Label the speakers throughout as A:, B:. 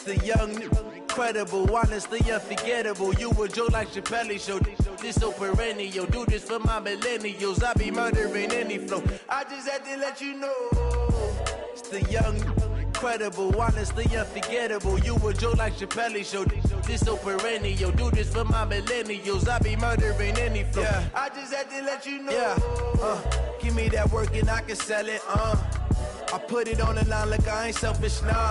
A: The young, incredible, honestly unforgettable. You a joke like Chappelle Show. This so perennial. Do this for my millennials. I be murdering any flow. I just had to let you know. It's the young, incredible, honestly unforgettable. You a joke like Chappelle Show. This so perennial. Do this for my millennials. I be murdering any flow. Yeah. I just had to let you know. Yeah. Give me that work and I can sell it. I put it on the line like I ain't selfish, nah.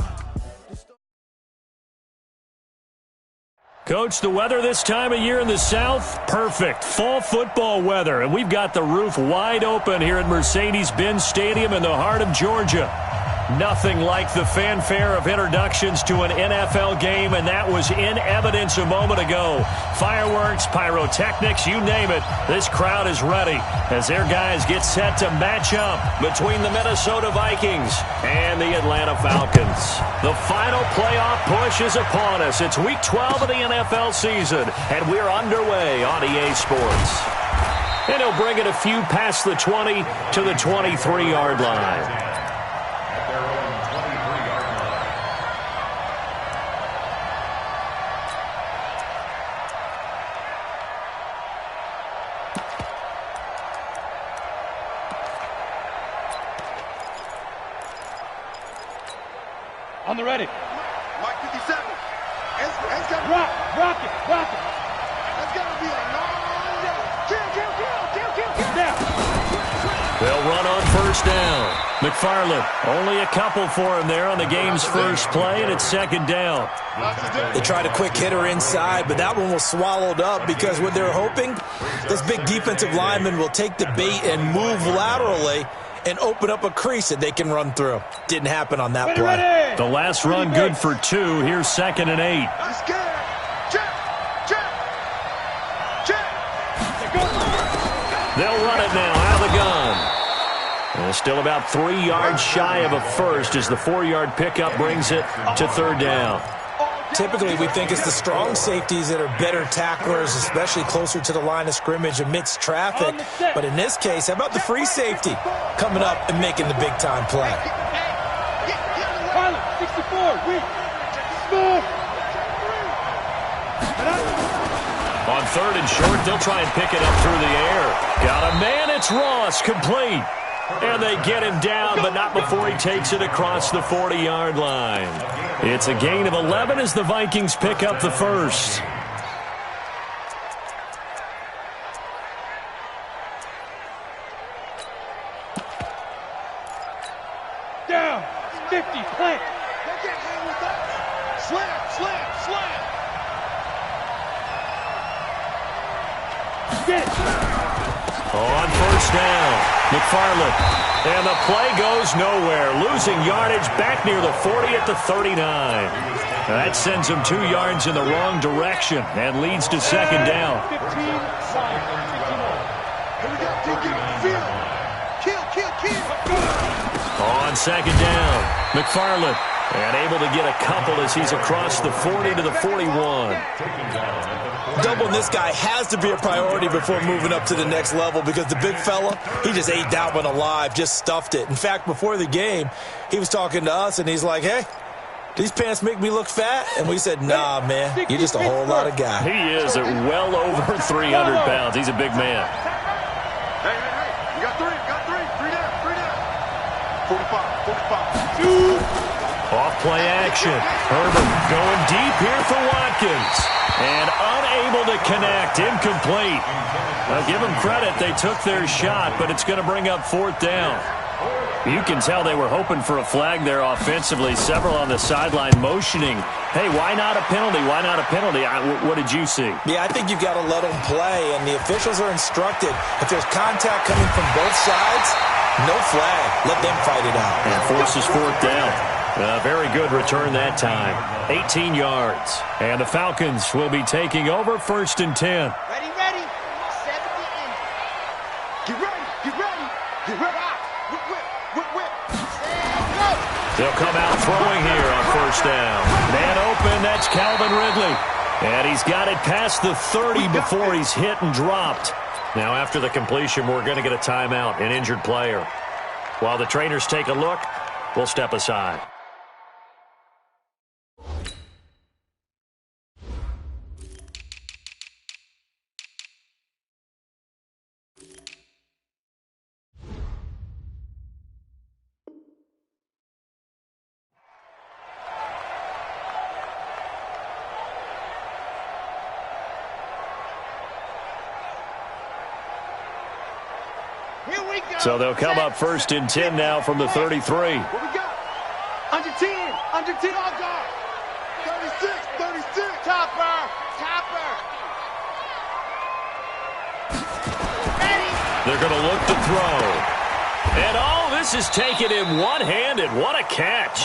B: Coach, the weather this time of year in the South, perfect. Fall football weather, and we've got the roof wide open here at Mercedes-Benz Stadium in the heart of Georgia. Nothing like the fanfare of introductions to an NFL game, and that was in evidence a moment ago. Fireworks, pyrotechnics, you name it. This crowd is ready as their guys get set to match up between the Minnesota Vikings and the Atlanta Falcons. The final playoff push is upon us. It's Week 12 of the NFL season, and we're underway on EA Sports. And he'll bring it a few past the 20 to the 23-yard line.
C: On the ready.
D: Mike 57. It's got to
C: rock it.
D: That's got to be a long kill.
C: Down.
B: They'll run on first down. McFarland, only a couple for him there on the game's first play, and it's second down.
E: They tried a quick hitter inside, but that one was swallowed up because what they're hoping, this big defensive lineman will take the bait and move laterally and open up a crease that they can run through. Didn't happen on that play.
B: The last run good for 2. Here's 2nd and 8. They'll run it now out of the gun. And still about 3 yards shy of a first as the 4-yard pickup brings it to third down.
E: Typically, we think it's the strong safeties that are better tacklers, especially closer to the line of scrimmage amidst traffic. But in this case, how about the free safety coming up and making the big-time play?
C: Pilot, 64, weak. Smooth.
B: On 3rd and short, they'll try and pick it up through the air. Got a man, it's Ross, complete. And they get him down, but not before he takes it across the 40-yard line. It's a gain of 11 as the Vikings pick up the first.
C: Down, 50, plant.
D: Slam.
C: Get it.
B: On first down, McFarland. And the play goes nowhere. Losing yardage back near the 40 at the 39. That sends him 2 yards in the wrong direction and leads to second down.
C: 15,
D: Here we go. Kill.
B: On second down, McFarland. And able to get a couple as he's across the 40 to the 41.
E: Doubling this guy has to be a priority before moving up to the next level because the big fella, he just ate that one alive, just stuffed it. In fact, before the game, he was talking to us, and he's like, hey, these pants make me look fat? And we said, nah, man, you're just a whole lot of guy.
B: He is at well over 300 pounds. He's a big man.
D: Hey. You got three. 45.
B: Off-play action. Herbert going deep here for Watkins. And unable to connect. Incomplete. Well, give them credit. They took their shot, but it's going to bring up 4th down. You can tell they were hoping for a flag there offensively. Several on the sideline motioning. Hey, why not a penalty? Why not a penalty? What did you see?
E: Yeah, I think you've got to let them play, and the officials are instructed. If there's contact coming from both sides, no flag. Let them fight it out.
B: And forces 4th down. Very good return that time. 18 yards. And the Falcons will be taking over 1st and 10.
D: Ready. 70 in. Get ready. Whip.
B: They'll come out throwing here on first down. Man open, that's Calvin Ridley. And he's got it past the 30 before he's hit and dropped. Now after the completion, we're going to get a timeout, an injured player. While the trainers take a look, we'll step aside. So they'll come up first and 10 now from the 33.
D: What we got? Under 10. Under 10. All guard. 36. 36. Topper. Topper.
B: They're going to look to throw. And this is taken in one-handed. What a catch.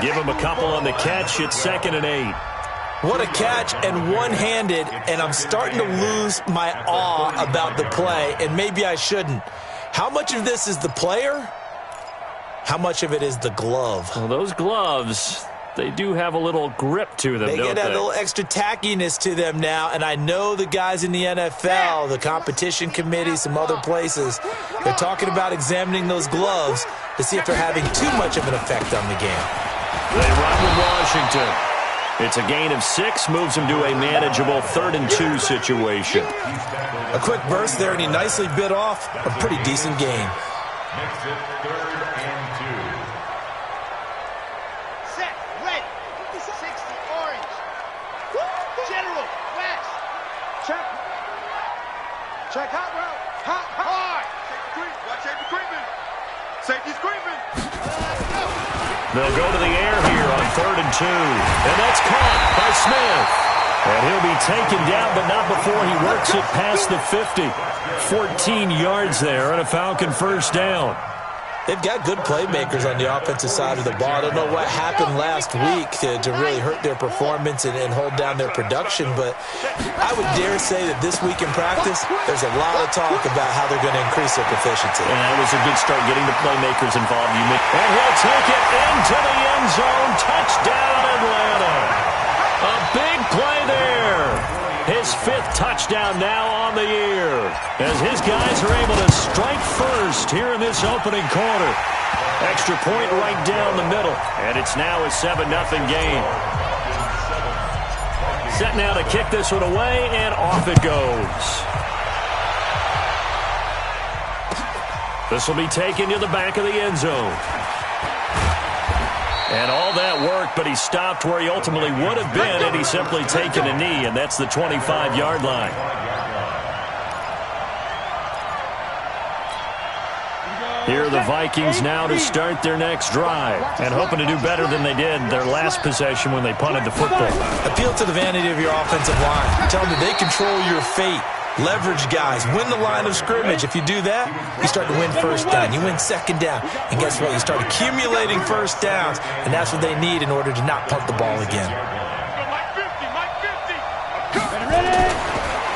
B: Give him a couple on the catch. It's 2nd and 8.
E: What a catch and one-handed, and I'm starting to lose my awe about the play, and maybe I shouldn't. How much of this is the player? How much of it is the glove?
B: Well, those gloves, they do have a little grip to them,
E: They
B: don't
E: get
B: they?
E: a little extra tackiness to them now, and I know the guys in the NFL, the competition committee, some other places, they're talking about examining those gloves to see if they're having too much of an effect on the game.
B: They run with Washington. It's a gain of 6, moves them to a manageable 3rd and 2 situation.
E: A quick burst there, and he nicely bit off a pretty decent gain.
D: Makes it 3rd and 2. Set, red, 60, orange. General, west. Check. Check hot route. Hot, hard. Watch safety creeping. Safety's creeping.
B: They'll go to the air here on 3rd and 2. And that's caught by Smith. And he'll be taken down, but not before he works it past the 50. 14 yards there and a Falcon first down.
E: They've got good playmakers on the offensive side of the ball. I don't know what happened last week to really hurt their performance and hold down their production, but I would dare say that this week in practice, there's a lot of talk about how they're going to increase their proficiency.
B: And that was a good start getting the playmakers involved. And he'll take it into the end zone. Touchdown, Atlanta. A big play there. His 5th touchdown now on the year as his guys are able to strike first here in this opening quarter. Extra point right down the middle, and it's now a 7-0 game. Set now to kick this one away, and off it goes. This will be taken to the back of the end zone. And all that work, but he stopped where he ultimately would have been had he simply taken a knee, and that's the 25-yard line. Here are the Vikings now to start their next drive and hoping to do better than they did their last possession when they punted the football.
E: Appeal to the vanity of your offensive line. Tell them that they control your fate. Leverage guys. Win the line of scrimmage. If you do that, you start to win first down. You win second down. And guess what? You start accumulating first downs, and that's what they need in order to not punt the ball again.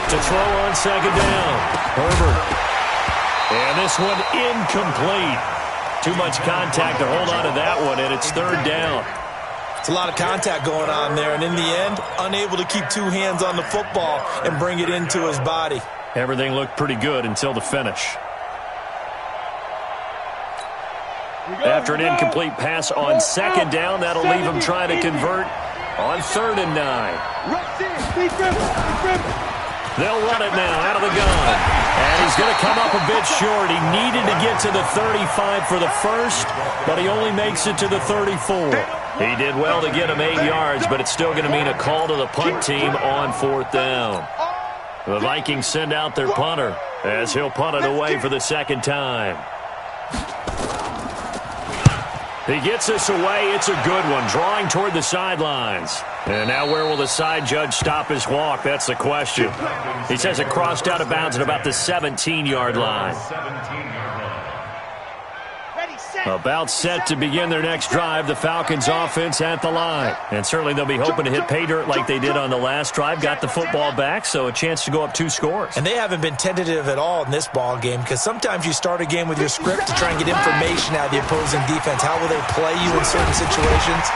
B: To throw on second down. Herbert. And this one incomplete. Too much contact to hold on to that one, and it's 3rd down.
E: It's a lot of contact going on there, and in the end, unable to keep 2 hands on the football and bring it into his body.
B: Everything looked pretty good until the finish. After an incomplete pass on second down, that'll leave him trying to convert on 3rd and 9. They'll run it now out of the gun. And he's going to come up a bit short. He needed to get to the 35 for the first, but he only makes it to the 34. He did well to get him 8 yards, but it's still going to mean a call to the punt team on 4th down. The Vikings send out their punter as he'll punt it away for the 2nd time. He gets this away. It's a good one, drawing toward the sidelines. And now where will the side judge stop his walk? That's the question. He says it crossed out of bounds at about the 17-yard line. About set to begin their next drive, the Falcons offense at the line. And certainly they'll be hoping to hit pay dirt like they did on the last drive. Got the football back, so a chance to go up 2 scores.
E: And they haven't been tentative at all in this ball game, because sometimes you start a game with your script to try and get information out of the opposing defense. How will they play you in certain situations?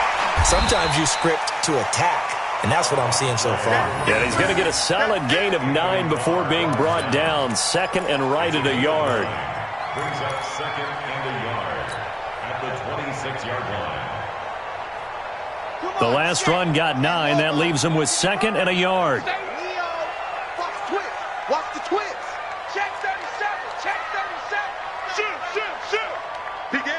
E: Sometimes you script to attack, and that's what I'm seeing so far.
B: Yeah, he's going to get a solid gain of 9 before being brought down. 2nd and right at a yard.
F: Brings up 2nd and a yard at the 26-yard line.
B: The last run got 9. That leaves him with 2nd and a yard.
D: Watch the twist. Check 37. Check 37. Shoot. Begin.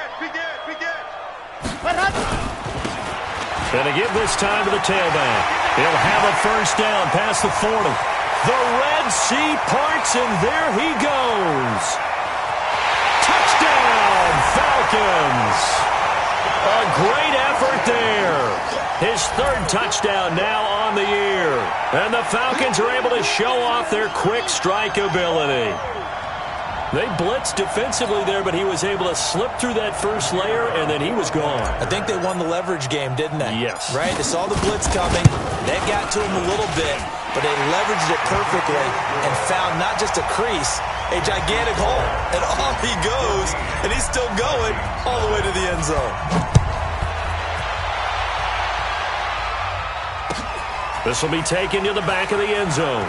B: Going to give this time to the tailback. He'll have a first down past the 40. The Red Sea parts, and there he goes. Falcons. A great effort there. His third touchdown now on the year. And the Falcons are able to show off their quick strike ability. They blitzed defensively there, but he was able to slip through that first layer, and then he was gone.
E: I think they won the leverage game, didn't they?
B: Yes.
E: Right? They saw the blitz coming. That got to him a little bit, but they leveraged it perfectly and found not just a crease, a gigantic hole. And off he goes, and he's still going all the way to the end zone.
B: This will be taken to the back of the end zone.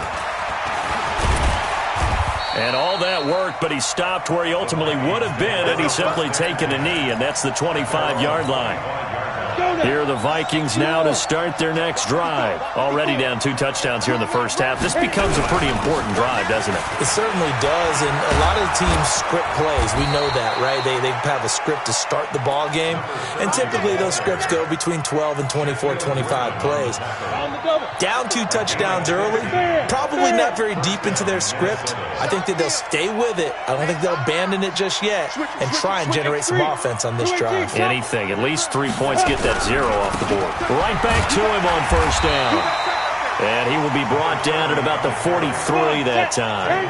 B: And all that worked, but he stopped where he ultimately would have been, and he's simply taken a knee, and that's the 25-yard line. Here are the Vikings now to start their next drive. Already down 2 touchdowns here in the first half. This becomes a pretty important drive, doesn't it?
E: It certainly does, and a lot of the teams script plays. We know that, right? They have a script to start the ball game, and typically those scripts go between 12 and 24, 25 plays. Down 2 touchdowns early, probably not very deep into their script. I think that they'll stay with it. I don't think they'll abandon it just yet and try and generate some offense on this drive.
B: Anything, at least 3 points, get that 0 off the board. Right back to him on first down. And he will be brought down at about the 43 that time.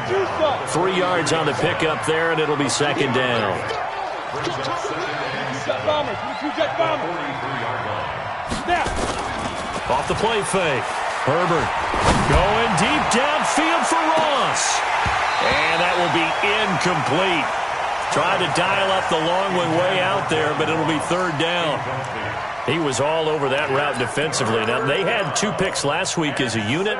B: 3 yards on the pickup there, and it'll be second down. Off the play fake. Herbert going deep downfield for Ross. And that will be incomplete. Tried to dial up the long one way out there, but it'll be third down. He was all over that route defensively. Now, they had 2 picks last week as a unit.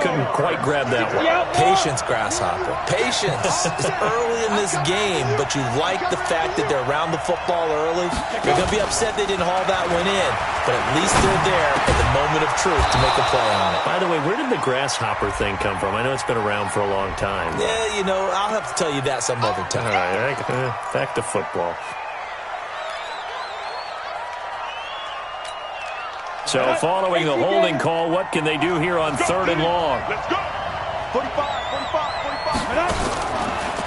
B: Couldn't quite grab that one.
E: Patience, Grasshopper. Patience is early in this game, but you like the fact that they're around the football early. You're going to be upset they didn't haul that one in, but at least they're there at the moment of truth to make a play on it.
B: By the way, where did the Grasshopper thing come from? I know it's been around for a long time.
E: Yeah, you know, I'll have to tell you that some other time.
B: All right, back to football. So following the holding call, what can they do here on 3rd and long?
D: Let's go. 45.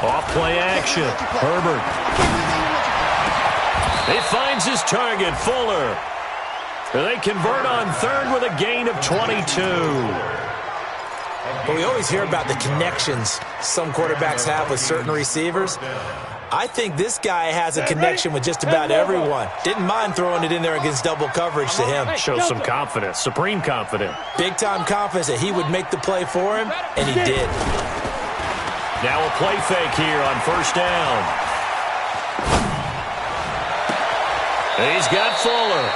B: Off play action. Herbert. He finds his target, Fuller. They convert on 3rd with a gain of 22.
E: But we always hear about the connections some quarterbacks have with certain receivers. I think this guy has a connection with just about everyone. Didn't mind throwing it in there against double coverage to him.
B: Shows some confidence, supreme confidence.
E: Big-time confidence that he would make the play for him, and he did.
B: Now a play fake here on first down. He's got Fuller.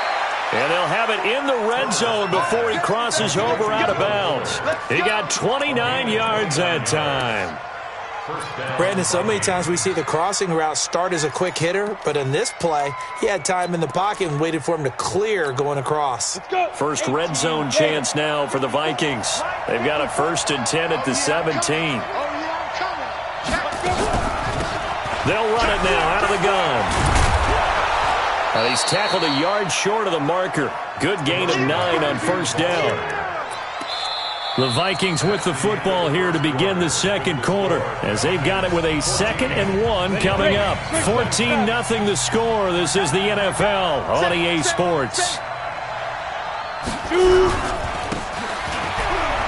B: And they'll have it in the red zone before he crosses over out of bounds. He got 29 yards that time.
E: Brandon, so many times we see the crossing route start as a quick hitter, but in this play, he had time in the pocket and waited for him to clear going across.
B: First red zone chance now for the Vikings. They've got a 1st and 10 at the 17. They'll run it now out of the gun. He's tackled a yard short of the marker. Good gain of 9 on first down. The Vikings with the football here to begin the second quarter as they've got it with a 2nd and 1 coming up. 14-0 the score. This is the NFL on EA Sports.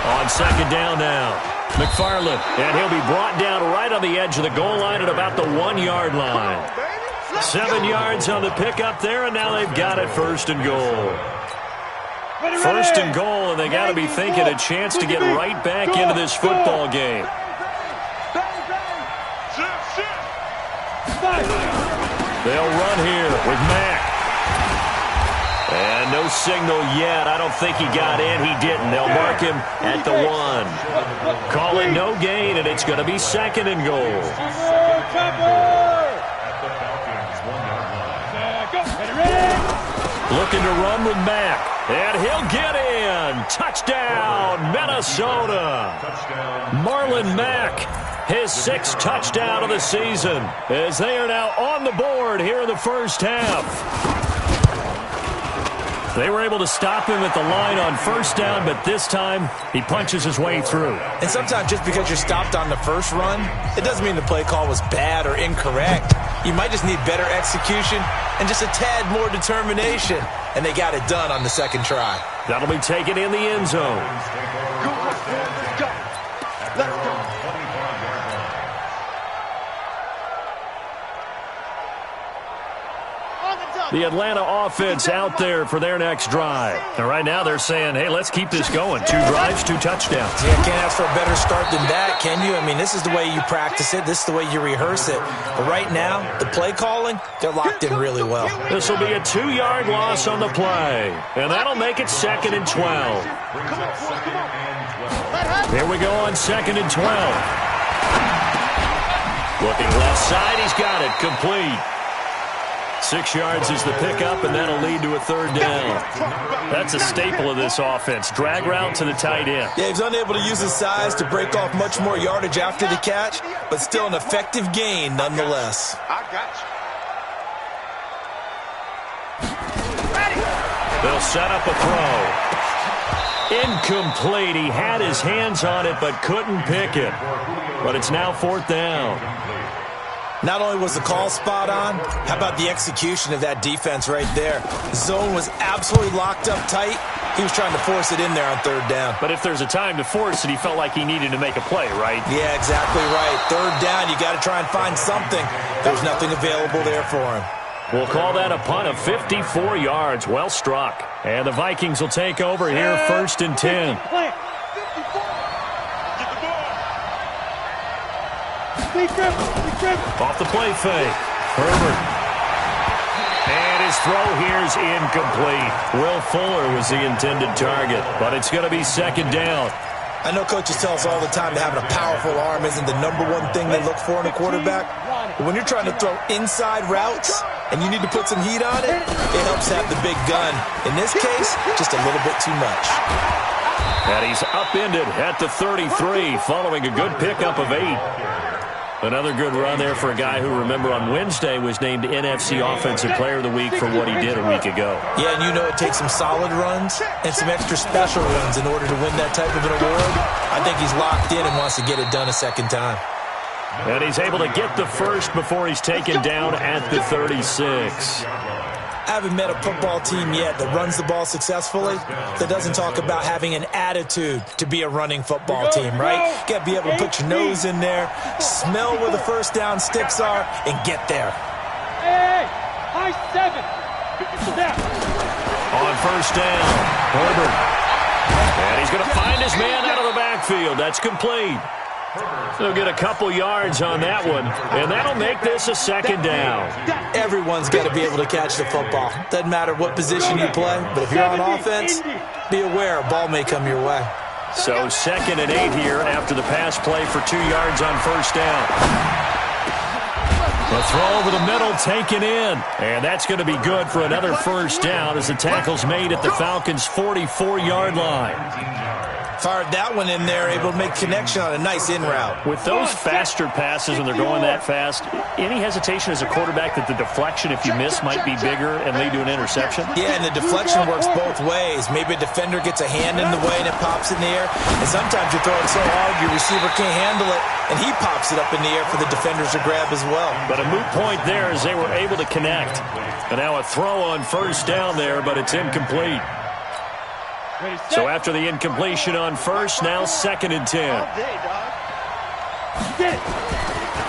B: On second down now. McFarland, and he'll be brought down right on the edge of the goal line at about the 1-yard line. 7 yards on the pickup there, and now they've got it 1st and goal. 1st and goal, and they got to be thinking a chance to get right back into this football game. They'll run here with Mack. And no signal yet. I don't think he got in. He didn't. They'll mark him at the 1. Call it no gain, and it's going to be 2nd and goal. Looking to run with Mack. And he'll get in. Touchdown, Minnesota. Marlon Mack, his 6th touchdown of the season, as they are now on the board here in the first half. They were able to stop him at the line on first down, but this time he punches his way through.
E: And sometimes just because you're stopped on the first run, it doesn't mean the play call was bad or incorrect. You might just need better execution and just a tad more determination. And they got it done on the second try.
B: That'll be taken in the end zone.
D: Let's go. Let's go.
B: The Atlanta offense out there for their next drive. And right now they're saying, hey, let's keep this going. 2 drives, 2 touchdowns.
E: Yeah, can't ask for a better start than that, can you? I mean, this is the way you practice it. This is the way you rehearse it. But right now, the play calling, they're locked in really well.
B: This will be a 2-yard loss on the play. And that'll make it 2nd and 12. Here we go on 2nd and 12. Looking left side, he's got it. Complete. 6 yards is the pickup, and that'll lead to a 3rd down. That's a staple of this offense. Drag route to the tight end.
E: Yeah, he's unable to use his size to break off much more yardage after the catch, but still an effective gain nonetheless.
D: I got you.
B: They'll set up a throw. Incomplete. He had his hands on it, but couldn't pick it. But it's now 4th down.
E: Not only was the call spot on, how about the execution of that defense right there? Zone was absolutely locked up tight. He was trying to force it in there on 3rd down.
B: But if there's a time to force it, he felt like he needed to make a play, right?
E: Yeah, exactly right. 3rd down, you got to try and find something. There's nothing available there for him.
B: We'll call that a punt of 54 yards. Well struck. And the Vikings will take over here, 1st and 10. Off the play fake. Herbert. And his throw here's incomplete. Will Fuller was the intended target, but it's going to be 2nd down.
E: I know coaches tell us all the time that having a powerful arm isn't the #1 thing they look for in a quarterback. But when you're trying to throw inside routes and you need to put some heat on it, it helps have the big gun. In this case, just a little bit too much.
B: And he's upended at the 33 following a good pickup of 8. Another good run there for a guy who, remember, on Wednesday was named NFC Offensive Player of the Week for what he did a week ago.
E: Yeah, and you know it takes some solid runs and some extra special runs in order to win that type of an award. I think he's locked in and wants to get it done a 2nd time.
B: And he's able to get the first before he's taken down at the 36.
E: I haven't met a football team yet that runs the ball successfully that doesn't talk about having an attitude to be a running football team, right? You got to be able to put your nose in there, smell where the first down sticks are, and get there.
C: Hey, high 7. Step.
B: On 1st down, Herbert. And he's going to find his man out of the backfield. That's complete. He'll get a couple yards on that one, and that'll make this a 2nd down.
E: Everyone's got to be able to catch the football. Doesn't matter what position you play, but if you're on offense, be aware a ball may come your way.
B: So 2nd and 8 here after the pass play for 2 yards on 1st down. The throw over the middle taken in, and that's going to be good for another 1st down as the tackle's made at the Falcons' 44-yard line.
E: Fired that one in there, able to make connection on a nice in route.
B: With those faster passes when they're going that fast, any hesitation as a quarterback that the deflection, if you miss, might be bigger and lead to an interception?
E: Yeah, and the deflection works both ways. Maybe a defender gets a hand in the way and it pops in the air. And sometimes you throw it so hard your receiver can't handle it, and he pops it up in the air for the defenders to grab as well.
B: But a moot point there as they were able to connect. And now a throw on 1st down there, but it's incomplete. So after the incompletion on 1st, now 2nd and 10.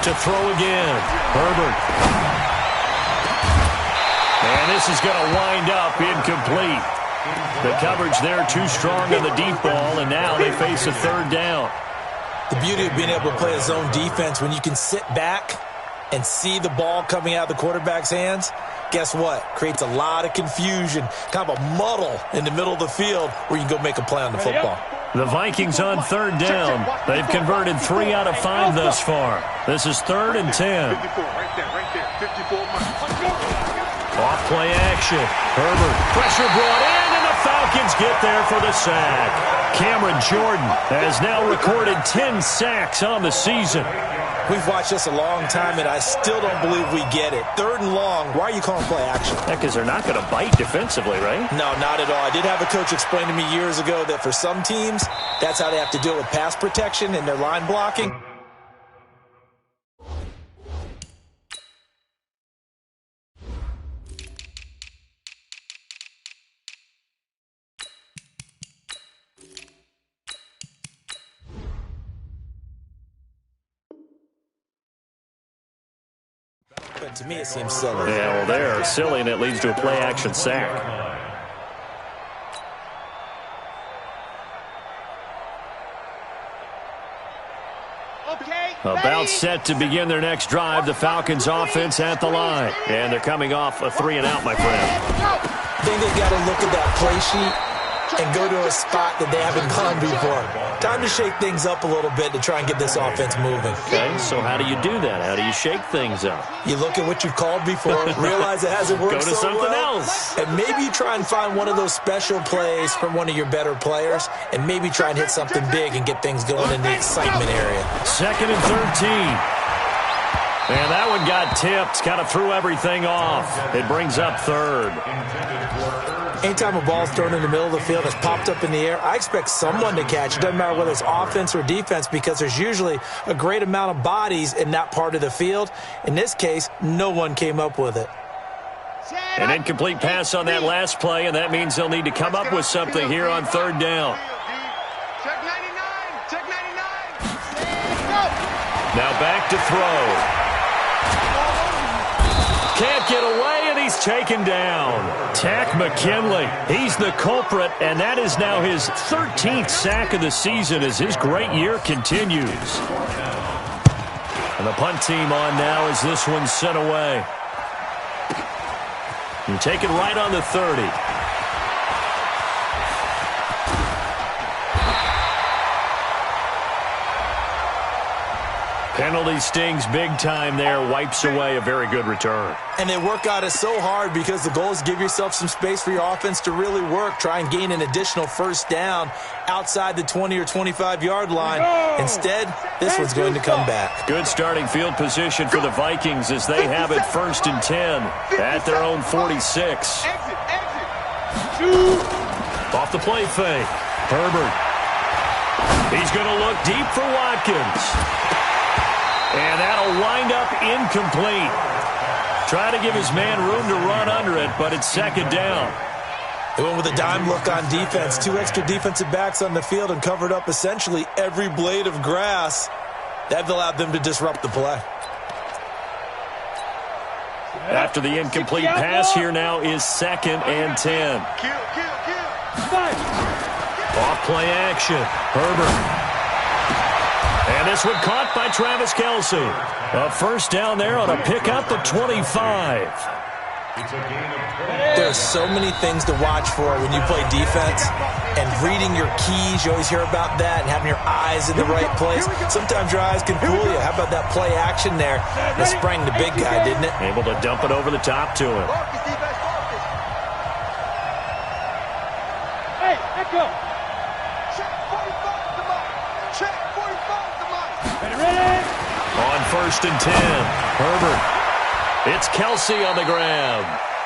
B: To throw again, Herbert. And this is going to wind up incomplete. The coverage there too strong on the deep ball, and now they face a 3rd down.
E: The beauty of being able to play a zone defense when you can sit back and see the ball coming out of the quarterback's hands, guess what? Creates a lot of confusion, kind of a muddle in the middle of the field where you can go make a play on the football.
B: The Vikings on 3rd down. They've converted 3 out of 5 thus far. This is 3rd and 10. Off play action. Herbert. Pressure brought in, and the Falcons get there for the sack. Cameron Jordan has now recorded 10 sacks on the season.
E: We've watched this a long time, and I still don't believe we get it. 3rd and long, why are you calling play action?
B: Because they're not going to bite defensively, right?
E: No, not at all. I did have a coach explain to me years ago that for some teams, that's how they have to deal with pass protection and their line blocking. To me, it seems silly.
B: Yeah, well, they're silly, and it leads to a play-action sack. About set to begin their next drive, the Falcons offense at the line. And they're coming off a 3-and-out, my friend.
E: I think they got to look at that play sheet and go to a spot that they haven't gone before. Time to shake things up a little bit to try and get this offense moving.
B: Okay, so how do you do that? How do you shake things up?
E: You look at what you've called before, realize it hasn't worked
B: Go to
E: so
B: something
E: well,
B: else.
E: and maybe you try and find one of those special plays from one of your better players, and maybe try and hit something big and get things going in the excitement area.
B: 2nd and 13. And that one got tipped, kind of threw everything off. It brings up 3rd.
E: Anytime a ball's thrown in the middle of the field that's popped up in the air, I expect someone to catch. It doesn't matter whether it's offense or defense, because there's usually a great amount of bodies in that part of the field. In this case, no one came up with it.
B: An incomplete pass on that last play, and that means they'll need to come up with something here on 3rd down.
D: Check 99. Check 99.
B: Now back to throw. Can't get away, and he's taken down. Tack McKinley, he's the culprit, and that is now his 13th sack of the season as his great year continues. And the punt team on now as this one's sent away. And taken right on the 30. Penalty stings big time there, wipes away a very good return.
E: And they work out it so hard because the goal is give yourself some space for your offense to really work. Try and gain an additional 1st down outside the 20 or 25-yard line. Instead, this one's going to come back.
B: Good starting field position for the Vikings as they have it 1st and 10 at their own 46. Off the play fake. Herbert. He's going to look deep for Watkins. And that'll wind up incomplete. Try to give his man room to run under it, but it's 2nd down.
E: They went with a dime look on defense. 2 extra defensive backs on the field and covered up essentially every blade of grass. That allowed them to disrupt the play.
B: After the incomplete pass, here now is 2nd and 10. Off play action. Herbert. And this one caught by Travis Kelce. A 1st down there on a pickup at 25.
E: There are so many things to watch for when you play defense. And reading your keys, you always hear about that, and having your eyes in the right place. Sometimes your eyes can fool you. How about that play action there? That sprang the big guy, didn't it?
B: Able to dump it over the top to him.
C: Hey, echo.
B: On 1st and 10, Herbert. It's Kelce on the grab.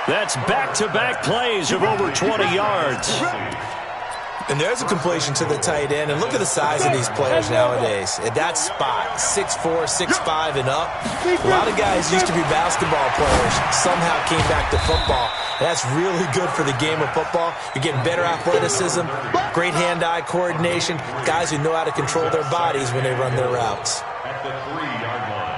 B: That's back-to-back plays of over 20 yards.
E: And there's a completion to the tight end. And look at the size of these players nowadays. At that spot, 6'4", 6'5", and up. A lot of guys used to be basketball players, somehow came back to football. That's really good for the game of football. You're getting better athleticism, great hand-eye coordination, guys who know how to control their bodies when they run their routes.
F: At the 3-yard line.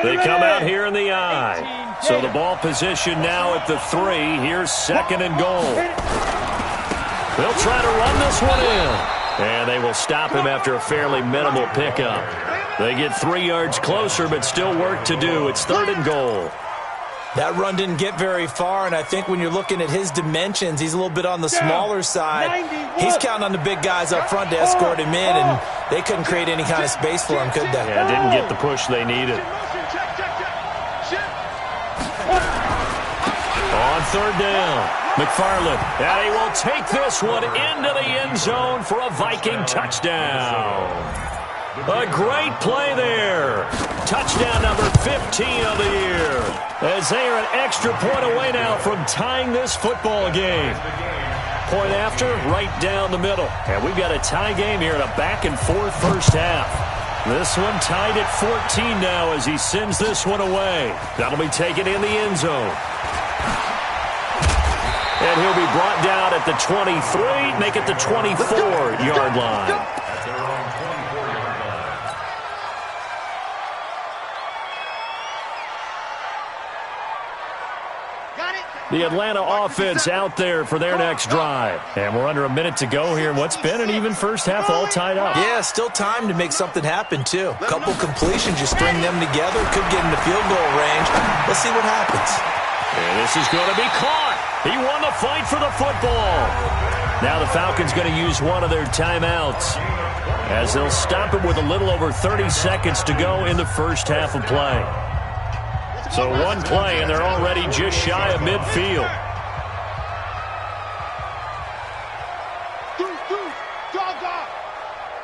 B: They come out here in the eye. So the ball position now at the 3. Here's 2nd and goal. They'll try to run this one in. And they will stop him after a fairly minimal pickup. They get 3 yards closer, but still work to do. It's 3rd and goal.
E: That run didn't get very far, and I think when you're looking at his dimensions, he's a little bit on the smaller side. He's counting on the big guys up front to escort him in, and they couldn't create any kind of space for him, could they?
B: Yeah, didn't get the push they needed. On 3rd down, McFarland, and he will take this one into the end zone for a Viking touchdown. A great play there. Touchdown number 15 of the year. As they are an extra point away now from tying this football game. Point after, right down the middle. And we've got a tie game here in a back-and-forth first half. This one tied at 14 now as he sends this one away. That'll be taken in the end zone. And he'll be brought down at the 23, make it the 24-yard line.
F: At their own 24-yard line.
B: The Atlanta offense out there for their next drive. And we're under a minute to go here in what's been an even first half, all tied up.
E: Yeah, still time to make something happen, too. A couple completions, you string them together, could get into field goal range. Let's see what happens.
B: And this is going to be caught. He won the fight for the football. Now the Falcons going to use one of their timeouts as they'll stop it with a little over 30 seconds to go in the first half of play. So one play, and they're already just shy of midfield.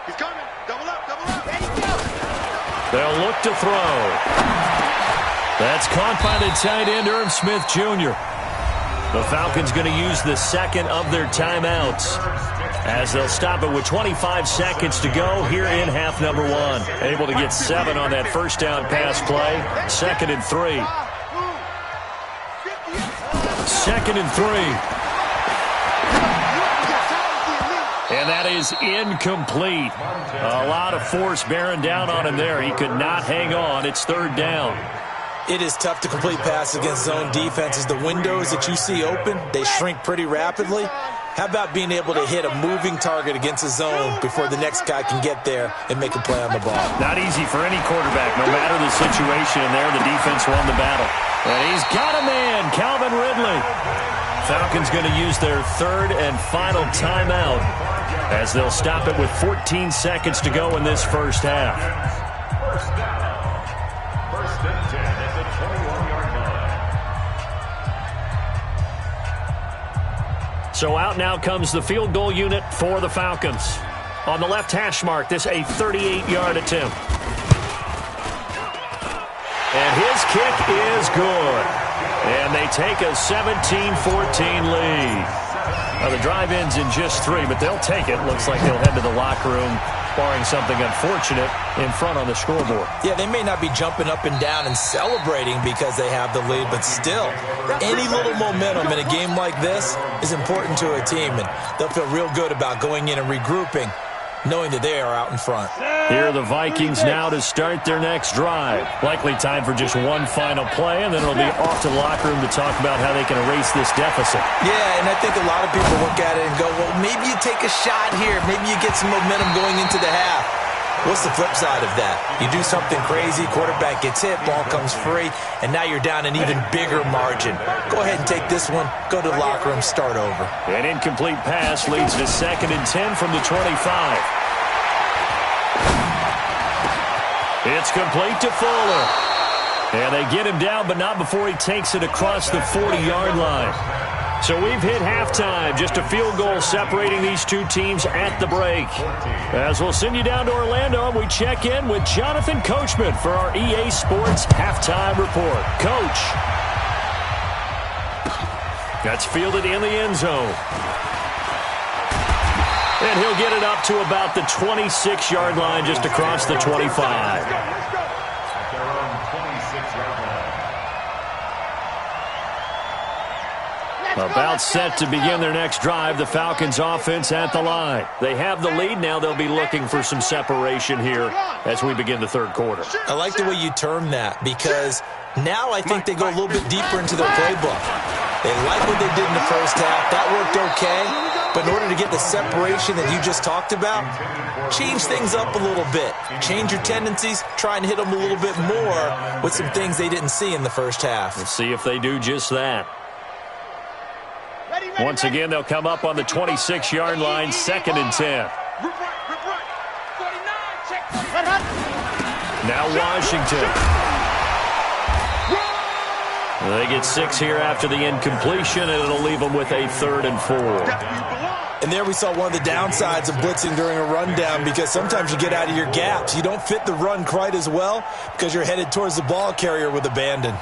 D: He's coming. Double up, double up. There you go.
B: They'll look to throw. That's caught by the tight end, Irv Smith Jr. The Falcons going to use the second of their timeouts as they'll stop it with 25 seconds to go here in half number one. Able to get 7 on that first down pass play. 2nd and 3. 2nd and 3. And that is incomplete. A lot of force bearing down on him there. He could not hang on. It's 3rd down.
E: It is tough to complete passes against zone defenses. The windows that you see open, they shrink pretty rapidly. How about being able to hit a moving target against a zone before the next guy can get there and make a play on the ball?
B: Not easy for any quarterback, no matter the situation. And there, the defense won the battle. And he's got a man, Calvin Ridley. Falcons going to use their 3rd and final timeout as they'll stop it with 14 seconds to go in this first half.
F: First down. 1st and 10 at the 21-yard line.
B: So out now comes the field goal unit for the Falcons. On the left hash mark, this a 38-yard attempt. And his kick is good. And they take a 17-14 lead. Now, the drive ends in just 3, but they'll take it. Looks like they'll head to the locker room, barring something unfortunate, in front on the scoreboard.
E: Yeah, they may not be jumping up and down and celebrating because they have the lead, but still, any little momentum in a game like this is important to a team, and they'll feel real good about going in and regrouping, knowing that they are out in front.
B: Here are the Vikings now to start their next drive. Likely time for just one final play, and then it'll be off to the locker room to talk about how they can erase this deficit.
E: Yeah, and I think a lot of people look at it and go, well, maybe you take a shot here. Maybe you get some momentum going into the half. What's the flip side of that? You do something crazy, quarterback gets hit, ball comes free, and now you're down an even bigger margin. Go ahead and take this one, go to the locker room, start over.
B: An incomplete pass leads to 2nd and 10 from the 25. It's complete to Fuller. And they get him down, but not before he takes it across the 40-yard line. So we've hit halftime. Just a field goal separating these two teams at the break. As we'll send you down to Orlando, we check in with Jonathan Coachman for our EA Sports Halftime Report. Coach. That's fielded in the end zone. And he'll get it up to about the 26-yard line, just across the 25.
F: At their own 26-yard line.
B: About set to begin their next drive, the Falcons offense at the line. They have the lead. Now they'll be looking for some separation here as we begin the 3rd quarter.
E: I like the way you term that, because now I think they go a little bit deeper into their playbook. They like what they did in the first half. That worked okay. But in order to get the separation that you just talked about, change things up a little bit. Change your tendencies. Try and hit them a little bit more with some things they didn't see in the first half.
B: Let's see if they do just that. Once again, they'll come up on the 26-yard line, 2nd and 10. Now Washington. They get 6 here after the incompletion, and it'll leave them with a 3rd and 4.
E: And there we saw one of the downsides of blitzing during a rundown, because sometimes you get out of your gaps. You don't fit the run quite as well because you're headed towards the ball carrier with abandon.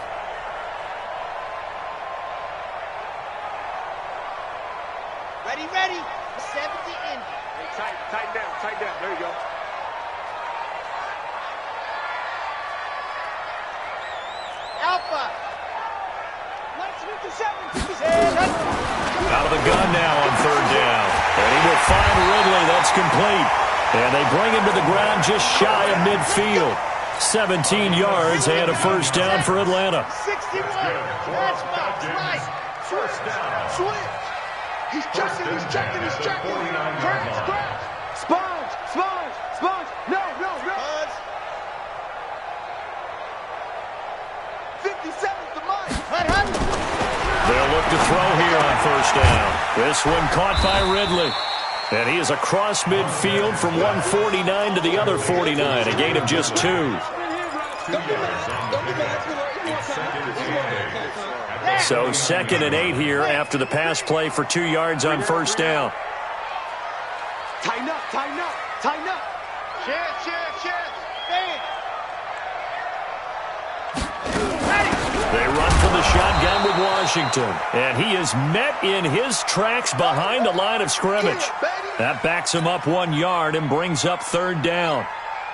D: Ready. 70 in. Hey, tighten down. There you go. Alpha. Let's
B: Out of the gun now on third down. And he will find Ridley. That's complete. And they bring him to the ground just shy of midfield. 17 yards and a first down for Atlanta.
D: 61. That's right. Switch. He's checking. Crash. Sponge. No. 57's the mic.
B: They'll look to throw here on first down. This one caught by Ridley. And he is across midfield from 149 to the other 49, a gain of just 2. So 2nd and 8 here after the pass play for 2 yards on first down.
D: Tighten up. Chance. Stand.
B: They run from the shotgun with Washington. And he is met in his tracks behind the line of scrimmage. That backs him up 1 yard and brings up third down.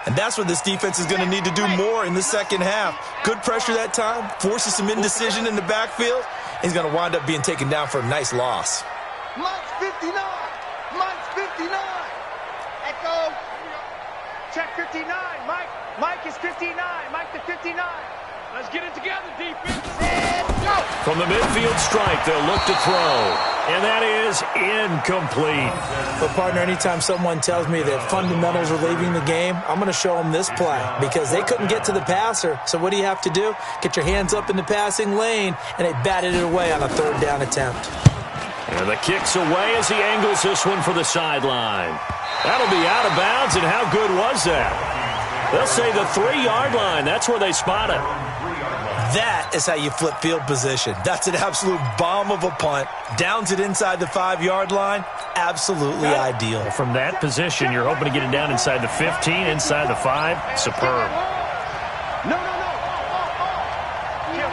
E: And that's what this defense is going to need to do more in the second half. Good pressure that time, forces some indecision in the backfield. He's going to wind up being taken down for a nice loss.
D: Mike's 59. Echo. Check 59. Mike is 59. Mike to 59.
C: Let's get it together, defense.
D: And go.
B: From the midfield strike, they'll look to throw. And that is incomplete.
E: But, partner, anytime someone tells me that fundamentals are leaving the game, I'm going to show them this play because they couldn't get to the passer. So what do you have to do? Get your hands up in the passing lane, and they batted it away on a third down attempt.
B: And the kick's away as he angles this one for the sideline. That'll be out of bounds, and how good was that? They'll say the 3-yard line. That's where they spot it.
E: That is how you flip field position. That's an absolute bomb of a punt. Downs it inside the 5-yard line. Absolutely ideal.
B: From that position, you're hoping to get it down inside the 15, inside the 5. Superb.
D: No. Kill.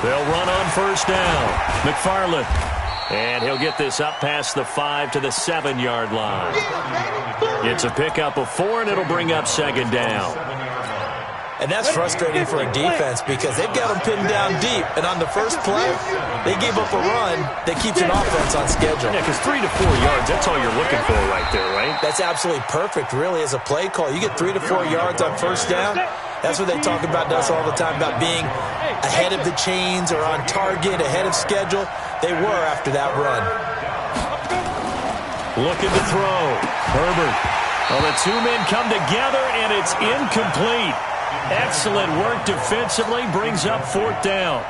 B: They'll run on first down. McFarland. And he'll get this up past the 5 to the 7-yard line. It's a pickup of 4, and it'll bring up second down.
E: And that's frustrating for a defense because they've got them pinned down deep. And on the first play, they gave up a run that keeps an offense on schedule.
B: Yeah, because 3 to 4 yards, that's all you're looking for right there, right?
E: That's absolutely perfect, really, as a play call. You get 3 to 4 yards on first down. That's what they talk about to us all the time, about being ahead of the chains or on target, ahead of schedule. They were after that run.
B: Looking to throw. Herbert. Well, the two men come together, and it's incomplete. Excellent work defensively, brings up fourth down.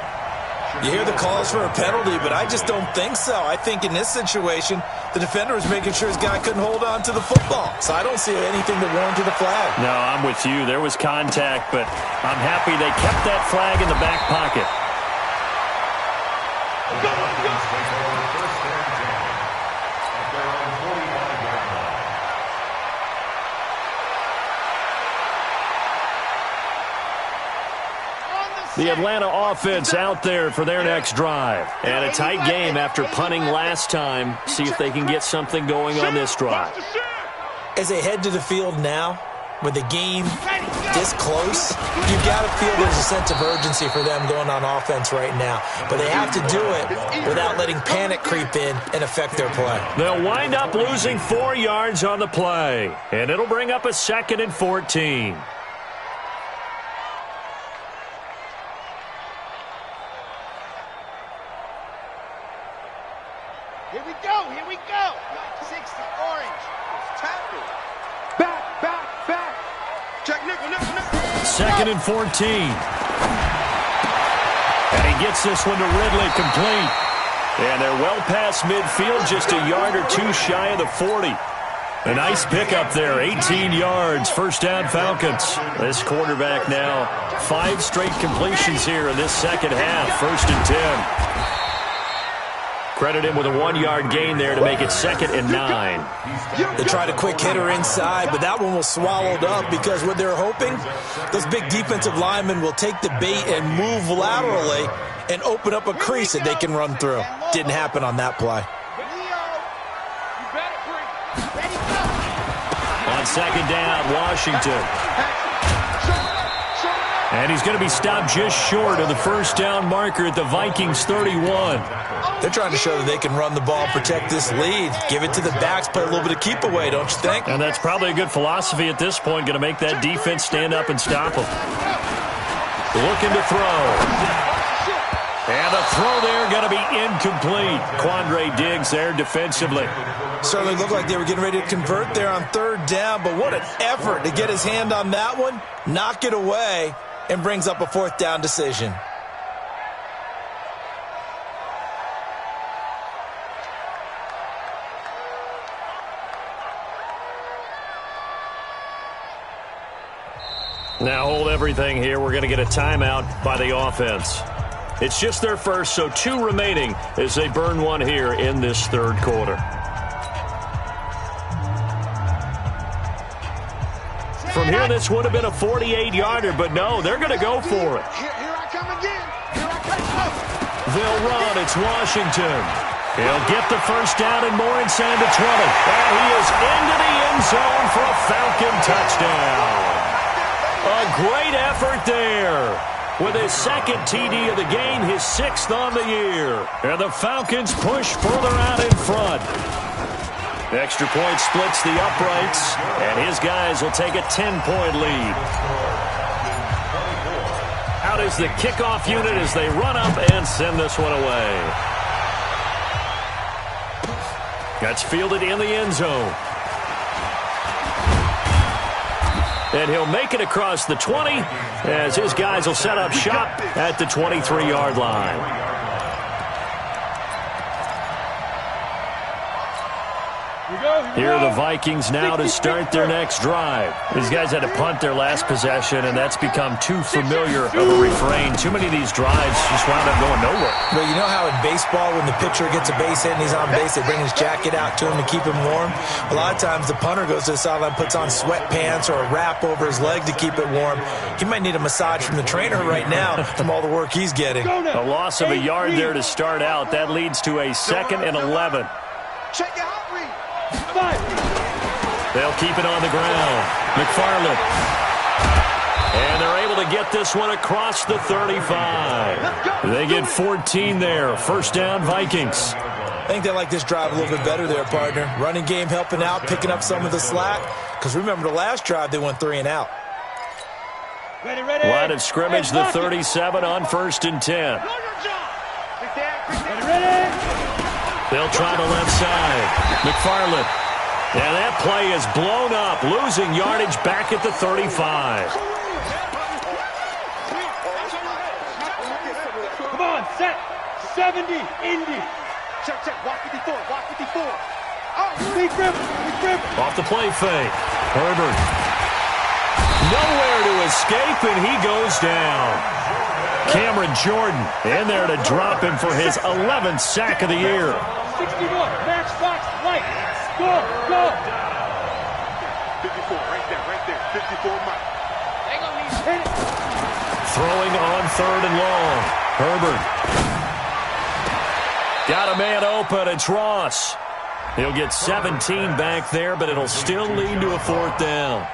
E: You hear the calls for a penalty, but I just don't think so. I think in this situation, the defender was making sure his guy couldn't hold on to the football. So I don't see anything that warranted a flag.
B: No, I'm with you. There was contact, but I'm happy they kept that flag in the back pocket. The Atlanta offense out there for their next drive. And a tight game after punting last time. See if they can get something going on this drive.
E: As they head to the field now, with the game this close, you've got to feel there's a sense of urgency for them going on offense right now. But they have to do it without letting panic creep in and affect their play.
B: They'll wind up losing 4 yards on the play. And it'll bring up a 2nd and 14.
D: Here we go. 60, orange. Tackle. Back. Check nickel.
B: 2nd and 14. And he gets this one to Ridley, complete. And they're well past midfield, just a yard or two shy of the 40. A nice pickup there, 18 yards, first down Falcons. This quarterback now, 5 straight completions here in this second half, 1st and 10. Credit him with a 1-yard gain there to make it 2nd and 9.
E: They tried a quick hitter inside, but that one was swallowed up because what they're hoping, those big defensive linemen will take the bait and move laterally and open up a crease that they can run through. Didn't happen on that play.
B: On 2nd down, Washington. And he's going to be stopped just short of the first down marker at the Vikings 31.
E: They're trying to show that they can run the ball, protect this lead. Give it to the backs, play a little bit of keep away, don't you think?
B: And that's probably a good philosophy at this point, going to make that defense stand up and stop them. Looking to throw. And the throw there going to be incomplete. Quandre Diggs there defensively.
E: Certainly looked like they were getting ready to convert there on third down, but what an effort to get his hand on that one, knock it away, and brings up a fourth down decision.
B: Now hold everything here. We're going to get a timeout by the offense. It's just their first, so 2 remaining as they burn one here in this third quarter. From here, this would have been a 48-yarder, but no, they're going to go for it.
D: Here I come again. Here I come.
B: They'll run. It's Washington. He'll get the first down and more inside the 20. And he is into the end zone for a Falcon touchdown. A great effort there. With his second TD of the game, his 6th on the year. And the Falcons push further out in front. Extra point splits the uprights, and his guys will take a 10-point lead. Out is the kickoff unit as they run up and send this one away. That's fielded in the end zone. And he'll make it across the 20 as his guys will set up shop at the 23-yard line. Here are the Vikings now to start their next drive. These guys had to punt their last possession, and that's become too familiar of a refrain. Too many of these drives just wound up going nowhere.
E: But you know how in baseball, when the pitcher gets a base hit and he's on base, they bring his jacket out to him to keep him warm? A lot of times the punter goes to the sideline, puts on sweatpants or a wrap over his leg to keep it warm. He might need a massage from the trainer right now from all the work he's getting.
B: A loss of a yard there to start out. That leads to a 2nd and 11.
D: Check your hot read.
B: They'll keep it on the ground. McFarland. And they're able to get this one across the 35. They get 14 there. First down, Vikings.
E: I think they like this drive a little bit better there, partner. Running game helping out, picking up some of the slack. Because remember the last drive, they went 3 and out.
B: Line of scrimmage, the 37 on 1st and 10. They'll try the left side. McFarland. And that play is blown up, losing yardage back at the 35.
C: Come on, set. 70, Indy.
D: Check, walk 54, walk 54.
C: Oh, big rip.
B: Off the play fake. Herbert. Nowhere to escape, and he goes down. Cameron Jordan in there to drop him for his 11th sack of the year.
C: 61, match box, right. Go.
D: 54, right there. 54, Mike.
C: Hit it.
B: Throwing on 3rd and long. Herbert. Got a man open. It's Ross. He'll get 17 back there, but it'll still lead to a 4th down.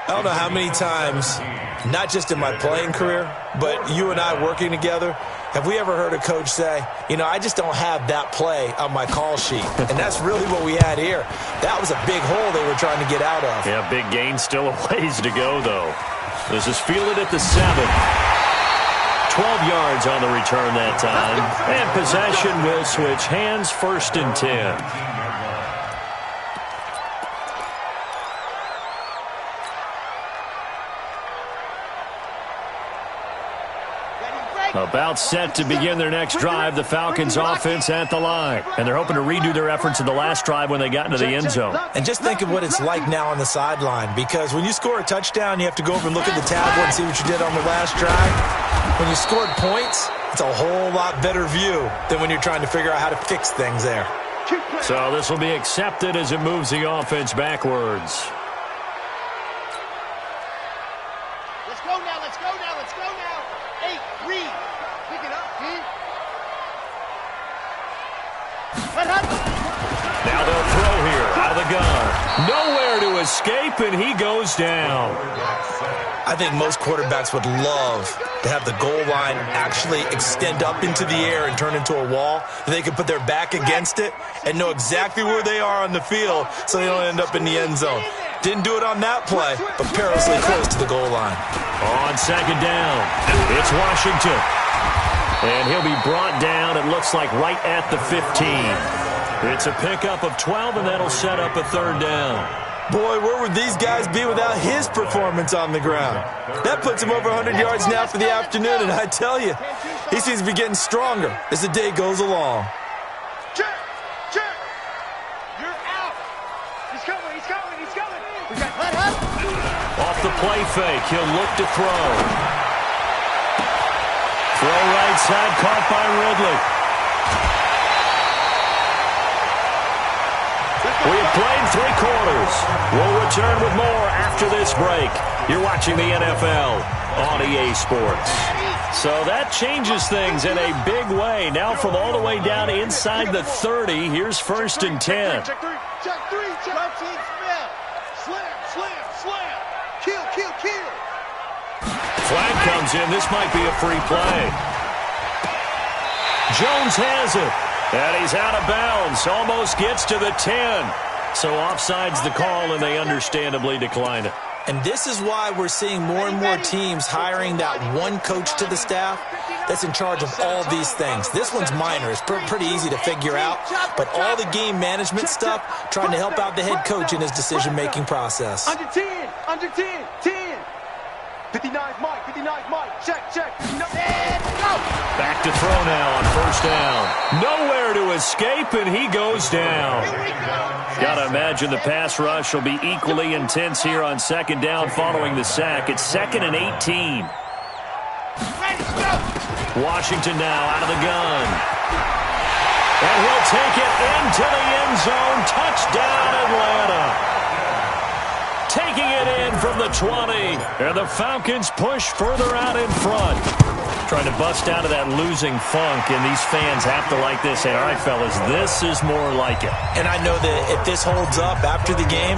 E: I don't know how many times, not just in my playing career, but you and I working together, have we ever heard a coach say, you know, I just don't have that play on my call sheet. And that's really what we had here. That was a big hole they were trying to get out of.
B: Yeah, big gain, still a ways to go, though. This is fielded at the 7. 12 yards on the return that time. And possession will switch hands, 1st and 10. About set to begin their next drive, the Falcons offense at the line. And they're hoping to redo their efforts in the last drive when they got into the end zone.
E: And just think of what it's like now on the sideline, because when you score a touchdown, you have to go over and look at the tablet and see what you did on the last drive. When you scored points, it's a whole lot better view than when you're trying to figure out how to fix things there.
B: So this will be accepted as it moves the offense backwards.
D: Let's go now. 8, read. Pick it up, kid.
B: Now they'll throw here out of the gun. Nowhere to escape, and he goes down.
E: I think most quarterbacks would love to have the goal line actually extend up into the air and turn into a wall. They can put their back against it and know exactly where they are on the field so they don't end up in the end zone. Didn't do it on that play, but perilously close to the goal line.
B: On second down, it's Washington. And he'll be brought down, it looks like, right at the 15. It's a pickup of 12, and that'll set up a third down.
E: Boy, where would these guys be without his performance on the ground? That puts him over 100 yards now for the afternoon, and I tell you, he seems to be getting stronger as the day goes along.
D: Check! Check! You're out! He's coming! He's coming! He's coming! We got
B: Off the play fake, he'll look to throw. Throw right side, caught by Ridley. We have played 3 quarters. We'll return with more after this break. You're watching the NFL on EA Sports. So that changes things in a big way. Now from all the way down inside the 30, here's 1st and 10.
D: Check 3! Check 3! Check 3! Slam! Slam! Slam! Kill! Kill! Kill!
B: Flag comes in. This might be a free play. Jones has it. And he's out of bounds. Almost gets to the 10. So offside's the call, and they understandably decline it.
E: And this is why we're seeing more and more teams hiring that one coach to the staff that's in charge of all these things. This one's minor. It's pretty easy to figure out. But all the game management stuff, trying to help out the head coach in his decision-making process.
D: Under 10! Under 10! 10! 59's Mike! 59's Mike! Check! Check! And go!
B: Back to throw now on 1st down. Nowhere to escape, and he goes down. Gotta imagine the pass rush will be equally intense here on 2nd down following the sack. It's 2nd and 18. Washington now out of the gun. And he'll take it into the end zone. Touchdown, Atlanta. Taking it in from the 20. And the Falcons push further out in front. Trying to bust out of that losing funk, and these fans have to like this. Hey, all right, fellas, this is more like it.
E: And I know that if this holds up after the game,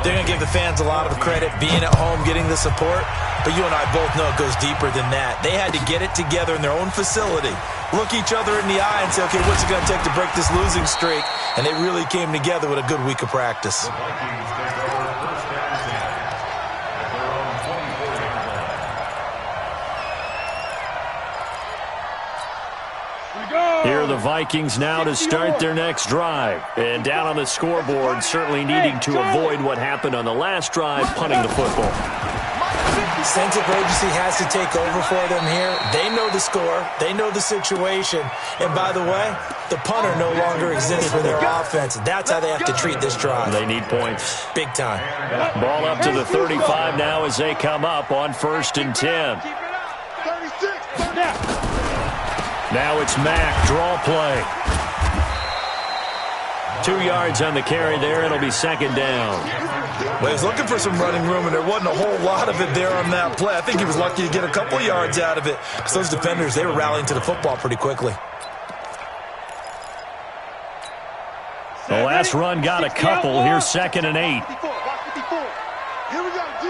E: they're going to give the fans a lot of credit, being at home, getting the support. But you and I both know it goes deeper than that. They had to get it together in their own facility, look each other in the eye and say, okay, what's it going to take to break this losing streak? And they really came together with a good week of practice.
B: Here are the Vikings now to start their next drive. And down on the scoreboard, certainly needing to avoid what happened on the last drive, punting the football.
E: Sense of urgency has to take over for them here. They know the score. They know the situation. And by the way, the punter no longer exists for their offense. That's how they have to treat this drive.
B: They need points.
E: Big time.
B: Ball up to the 35 now as they come up on 1st and 10.
D: 36!
B: Now it's Mack, draw play. 2 yards on the carry there. It'll be 2nd down.
E: Well, he was looking for some running room, and there wasn't a whole lot of it there on that play. I think he was lucky to get a couple yards out of it, because those defenders, they were rallying to the football pretty quickly.
B: The last run got a couple. Here's 2nd and 8.
D: Here we go, G.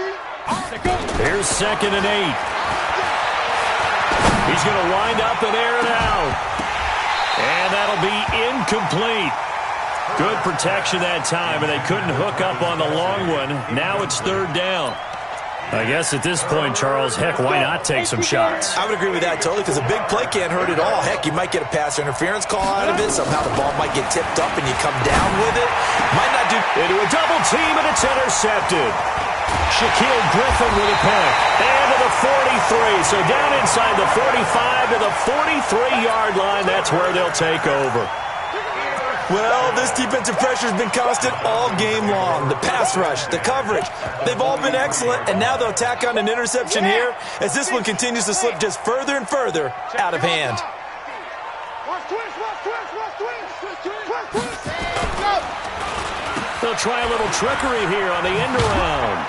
B: Here's 2nd and 8. He's going to wind up and air it out. And that'll be incomplete. Good protection that time, and they couldn't hook up on the long one. Now it's 3rd down. I guess at this point, Charles, heck, why not take some shots?
E: I would agree with that totally, because a big play can't hurt at all. Heck, you might get a pass interference call out of it. Somehow the ball might get tipped up and you come down with it. Might not do...
B: Into a double team, and it's intercepted. Shaquille Griffin with a pick. And to the 43. So down inside the 45 to the 43-yard line. That's where they'll take over.
E: Well, this defensive pressure has been constant all game long. The pass rush, the coverage, they've all been excellent, and now they'll tack on an interception here as this one continues to slip just further and further out of hand.
B: They'll try a little trickery here on the end around.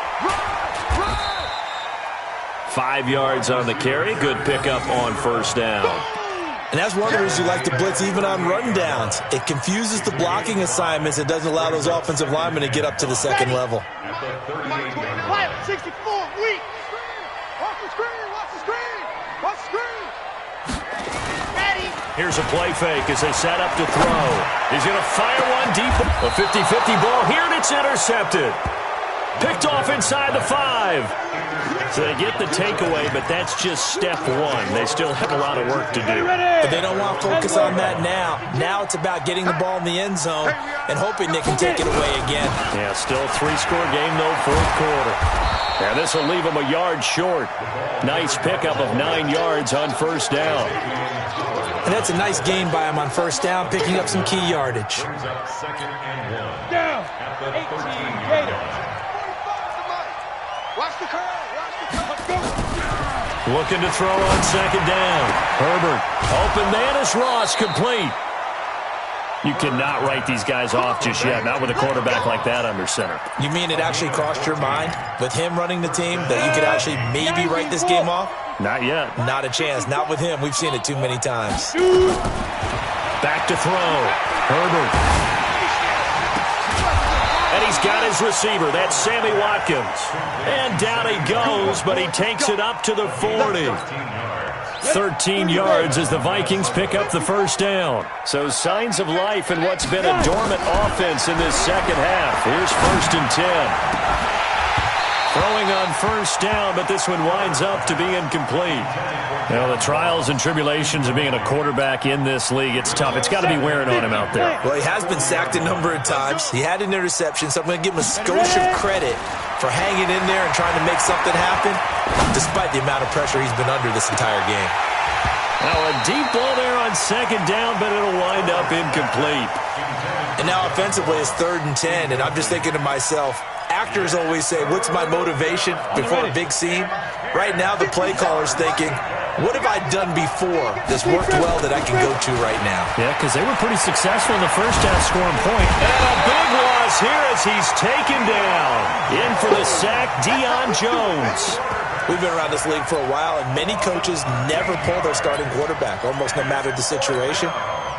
B: 5 yards on the carry. Good pickup on 1st down.
E: And that's one of the reasons you like to blitz even on run downs. It confuses the blocking assignments and doesn't allow those offensive linemen to get up to the second level.
D: 64, weak. Watch the screen, watch the screen, watch the screen. Ready.
B: Here's a play fake as they set up to throw. He's going to fire one deep. A 50-50 ball here, and it's intercepted. Picked off inside the 5. So they get the takeaway, but that's just step one. They still have a lot of work to do.
E: But they don't want to focus on that now. Now it's about getting the ball in the end zone and hoping they can take it away again.
B: Yeah, still a 3-score game, though, fourth quarter. And this will leave them a yard short. Nice pickup of 9 yards on first down.
E: And that's a nice gain by him on first down, picking up some key yardage.
C: Down. 18 Gators.
D: Watch the curl, watch the curl. Let's go.
B: Looking to throw on second down. Herbert. Open man is Ross, complete. You cannot write these guys off just yet, not with a quarterback like that under center.
E: You mean it actually crossed your mind with him running the team that you could actually maybe write this game off?
B: Not yet.
E: Not a chance. Not with him. We've seen it too many times.
B: Back to throw. Herbert. And he's got his receiver. That's Sammy Watkins. And down he goes, but he takes it up to the 40. 13 yards as the Vikings pick up the first down. So signs of life in what's been a dormant offense in this second half. Here's 1st and 10. Throwing on first down, but this one winds up to be incomplete. You know, the trials and tribulations of being a quarterback in this league, it's tough. It's got to be wearing on him out there.
E: Well, he has been sacked a number of times. He had an interception, so I'm going to give him a skosh of credit for hanging in there and trying to make something happen, despite the amount of pressure he's been under this entire game.
B: Now a deep ball there on second down, but it'll wind up incomplete.
E: And now offensively it's 3rd and 10, and I'm just thinking to myself, actors always say, what's my motivation before a big scene? Right now the play caller's thinking, what have I done before that's worked well that I can go to right now?
B: Yeah, because they were pretty successful in the first half scoring point. And a big loss here as he's taken down. In for the sack, Deion Jones.
E: We've been around this league for a while, and many coaches never pull their starting quarterback, almost no matter the situation.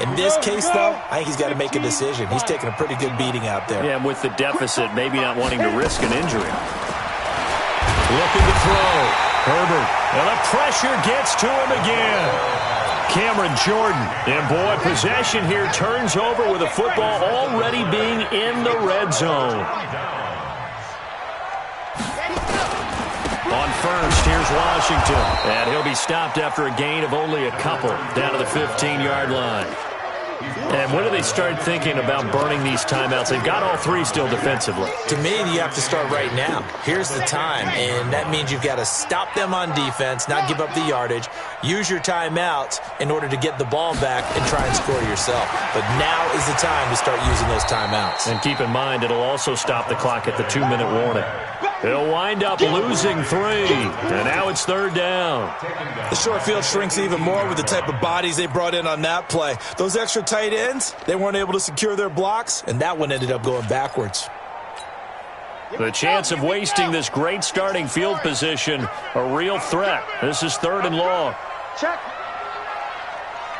E: In this case, though, I think he's got to make a decision. He's taking a pretty good beating out there.
B: Yeah, with the deficit, maybe not wanting to risk an injury. Looking to throw. Herbert. And the pressure gets to him again. Cameron Jordan. And, boy, possession here turns over with the football already being in the red zone. On first, here's Washington. And he'll be stopped after a gain of only a couple down to the 15-yard line. And when do they start thinking about burning these timeouts? They've got all 3 still defensively.
E: To me, you have to start right now. Here's the time, and that means you've got to stop them on defense, not give up the yardage, use your timeouts in order to get the ball back and try and score yourself. But now is the time to start using those timeouts.
B: And keep in mind, it'll also stop the clock at the 2-minute warning. He'll wind up losing 3, and now it's 3rd down.
E: The short field shrinks even more with the type of bodies they brought in on that play. Those extra tight ends, they weren't able to secure their blocks, and that one ended up going backwards.
B: The chance of wasting this great starting field position, a real threat. This is 3rd and long.
D: Check.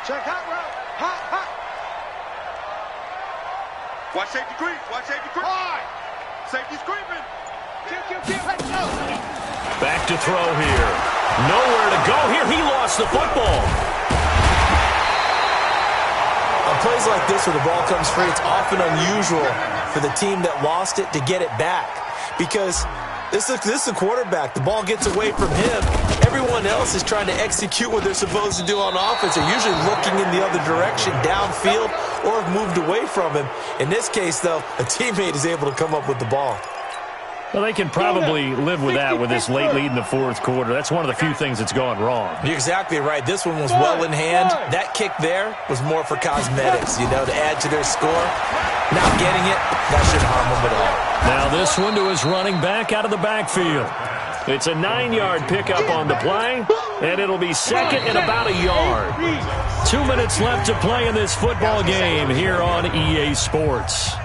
D: Check hot route. Hot, hot. Watch safety creep. Watch safety creep. High. Safety's creeping. Let's go.
B: Back to throw here. Nowhere to go here. He lost the football.
E: On plays like this where the ball comes free, it's often unusual for the team that lost it to get it back. Because this is a quarterback. The ball gets away from him. Everyone else is trying to execute what they're supposed to do on offense. They're usually looking in the other direction, downfield, or have moved away from him. In this case, though, a teammate is able to come up with the ball.
B: Well, they can probably live with that with this late lead in the fourth quarter. That's one of the few things that's gone wrong.
E: You're exactly right. This one was well in hand. That kick there was more for cosmetics, to add to their score. Not getting it, that shouldn't harm them at all.
B: Now this one to his running back out of the backfield. It's a 9-yard pickup on the play, and it'll be 2nd and about a yard. 2 minutes left to play in this football game here on EA Sports.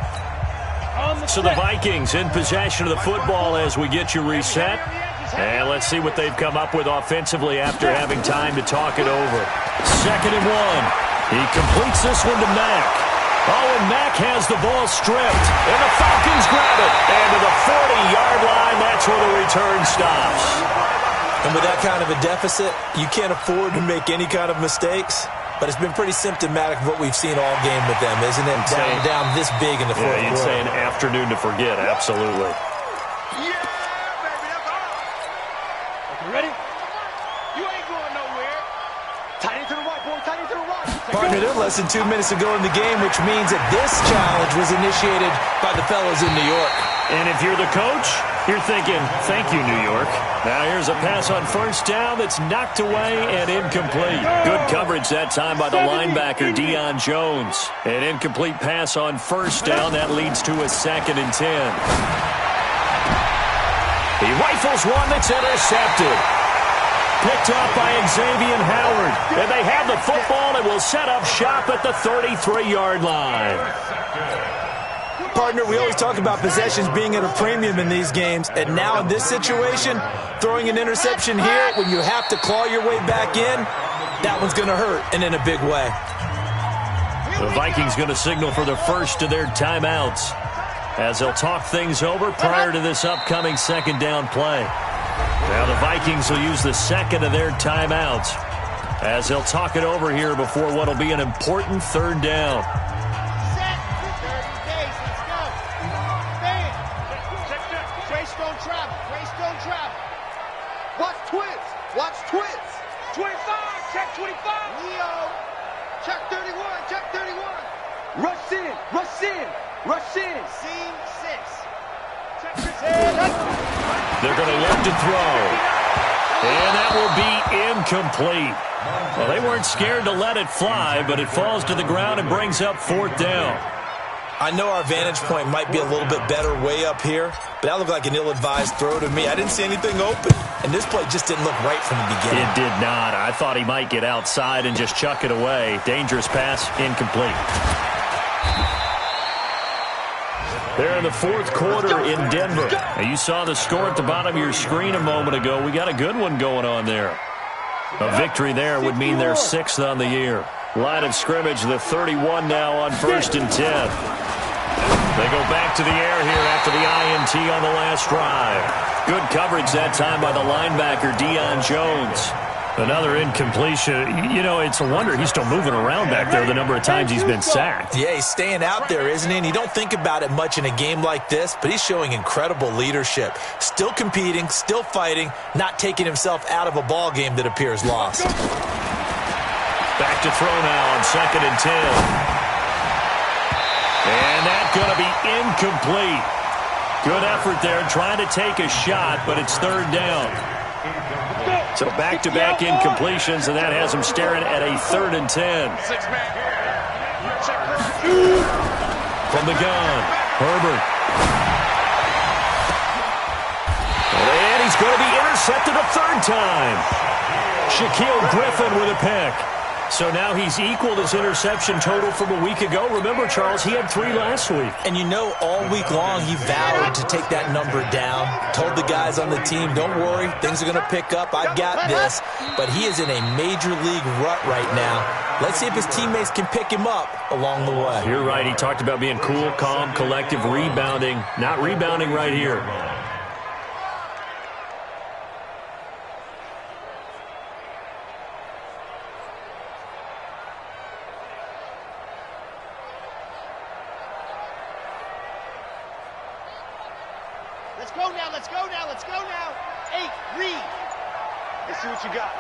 B: So the Vikings in possession of the football as we get you reset. And let's see what they've come up with offensively after having time to talk it over. 2nd and 1. He completes this one to Mack. Oh, and Mack has the ball stripped. And the Falcons grab it. And to the 40-yard line, that's where the return stops.
E: And with that kind of a deficit, you can't afford to make any kind of mistakes. But it's been pretty symptomatic of what we've seen all game with them, isn't it? Down this big in the fourth quarter.
B: You'd say an afternoon to forget, absolutely.
D: Yeah, baby, that's all. Okay, ready? You ain't going nowhere. Tight end to the right, boy, tight end to the right.
E: Partner, they're less than 2 minutes to go in the game, which means that this challenge was initiated by the fellas in New York.
B: And if you're the coach, you're thinking, thank you, New York. Now here's a pass on first down that's knocked away and incomplete. Good coverage that time by the linebacker, Deion Jones. An incomplete pass on first down. That leads to a 2nd and 10. He rifles one that's intercepted. Picked off by Xavier Howard. And they have the football and will set up shop at the 33-yard line.
E: Partner, we always talk about possessions being at a premium in these games, and now in this situation, throwing an interception here when you have to claw your way back in, that one's going to hurt, and in a big way.
B: The Vikings going to signal for the first of their timeouts as they'll talk things over prior to this upcoming 2nd down play. Now the Vikings will use the 2nd of their timeouts as they'll talk it over here before what will be an important 3rd down.
D: Watch twins. 25. Check 25. Leo. Check 31. Check 31. Rush in. Rush in. Rush in. Scene 6. Check 6.
B: They're going to look to throw. And that will be incomplete. Well, they weren't scared to let it fly, but it falls to the ground and brings up 4th down.
E: I know our vantage point might be a little bit better way up here, but that looked like an ill-advised throw to me. I didn't see anything open, and this play just didn't look right from the beginning.
B: It did not. I thought he might get outside and just chuck it away. Dangerous pass, incomplete. They're in the 4th quarter in Denver. Now, you saw the score at the bottom of your screen a moment ago. We got a good one going on there. A victory there would mean they're 6th on the year. Line of scrimmage, the 31 now on 1st and 10. They go back to the air here after the INT on the last drive. Good coverage that time by the linebacker, Deion Jones. Another incompletion. You know, it's a wonder he's still moving around back there the number of times he's been sacked.
E: Yeah, he's staying out there, isn't he? And you don't think about it much in a game like this, but he's showing incredible leadership. Still competing, still fighting, not taking himself out of a ball game that appears lost.
B: Back to throw now on 2nd and 10. And that's going to be incomplete. Good effort there trying to take a shot, but it's 3rd down. So back-to-back incompletions, and that has him staring at a 3rd and 10. From the gun, Herbert. And he's going to be intercepted a 3rd time. Shaquille Griffin with a pick. So now he's equaled his interception total from a week ago. Remember, Charles, he had 3 last week.
E: And you know, all week long he vowed to take that number down. Told the guys on the team, don't worry, things are going to pick up. I've got this. But he is in a major league rut right now. Let's see if his teammates can pick him up along the way.
B: You're right. He talked about being cool, calm, collective, rebounding. Not rebounding right here.
D: Let's go now, let's go now, let's go now. 8, read. Let's see what you got.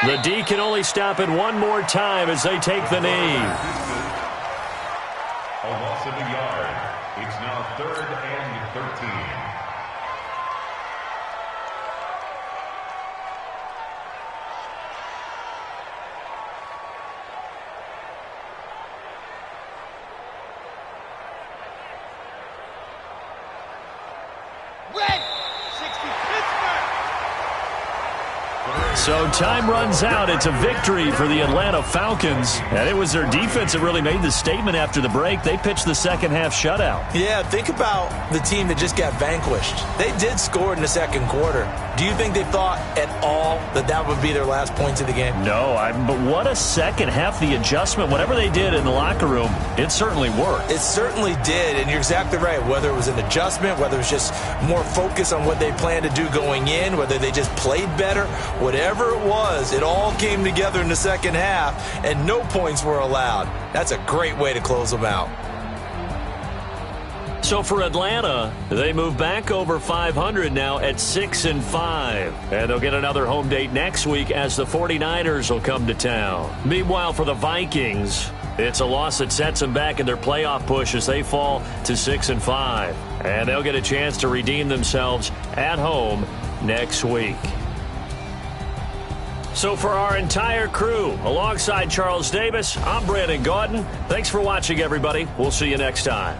B: The D can only stop it one more time as they take the knee.
F: A loss of a yard. It's now 3rd and 13.
D: Red, 60, Pittsburgh.
B: So time runs out. It's a victory for the Atlanta Falcons. And it was their defense that really made the statement after the break. They pitched the second half shutout.
E: Yeah, think about the team that just got vanquished. They did score in the second quarter. Do you think they thought at all that that would be their last points of the game?
B: No, but what a second half. The adjustment, whatever they did in the locker room, it certainly worked.
E: It certainly did, and you're exactly right. Whether it was an adjustment, whether it was just more focus on what they planned to do going in, whether they just played better, whatever it was, it all came together in the second half, and no points were allowed. That's a great way to close them out.
B: So for Atlanta, they move back over 500 now at 6-5. And they'll get another home date next week as the 49ers will come to town. Meanwhile, for the Vikings, it's a loss that sets them back in their playoff push as they fall to 6-5. And they'll get a chance to redeem themselves at home next week. So for our entire crew, alongside Charles Davis, I'm Brandon Gaudin. Thanks for watching, everybody. We'll see you next time.